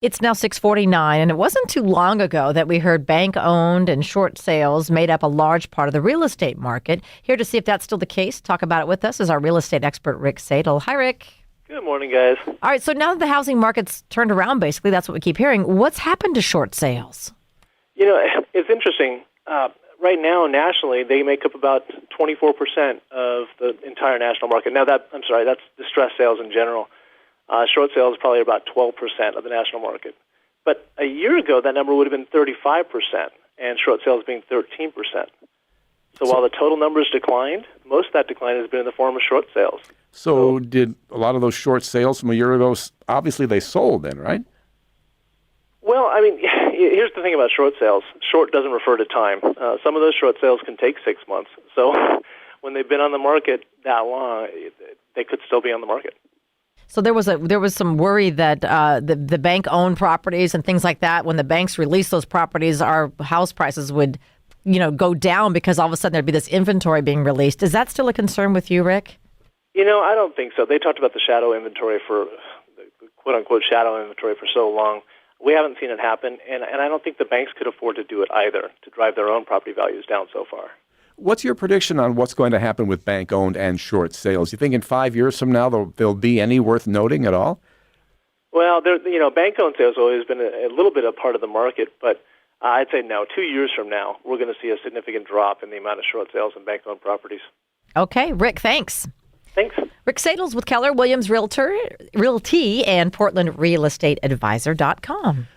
It's now 6:49, and it wasn't too long ago that we heard bank-owned and short sales made up a large part of the real estate market. Here to see if that's still the case, talk about it with us, is our real estate expert, Rick Sadel. Hi, Rick. Good morning, guys. All right, so now that the housing market's turned around, basically, that's what we keep hearing. What's happened to short sales? You know, it's interesting. Right now, nationally, they make up about 24% of the entire national market. Now, that's distressed sales in general. Short sales is probably about 12% of the national market. But a year ago, that number would have been 35%, and short sales being 13%. So while the total numbers declined, most of that decline has been in the form of short sales. So did a lot of those short sales from a year ago, obviously they sold then, right? Well, I mean, here's the thing about short sales. Short doesn't refer to time. Some of those short sales can take 6 months. So when they've been on the market that long, they could still be on the market. So there was some worry that the bank-owned properties and things like that, when the banks release those properties, our house prices would, go down because all of a sudden there'd be this inventory being released. Is that still a concern with you, Rick? I don't think so. They talked about the shadow inventory the quote-unquote shadow inventory for so long. We haven't seen it happen, and I don't think the banks could afford to do it either, to drive their own property values down so far. What's your prediction on what's going to happen with bank-owned and short sales? You think in 5 years from now there'll be any worth noting at all? Well, bank-owned sales have always been a little bit a part of the market, but I'd say now, 2 years from now, we're going to see a significant drop in the amount of short sales in bank-owned properties. Okay, Rick, thanks. Thanks. Rick Sadel's with Keller Williams Realty and PortlandRealestateAdvisor.com.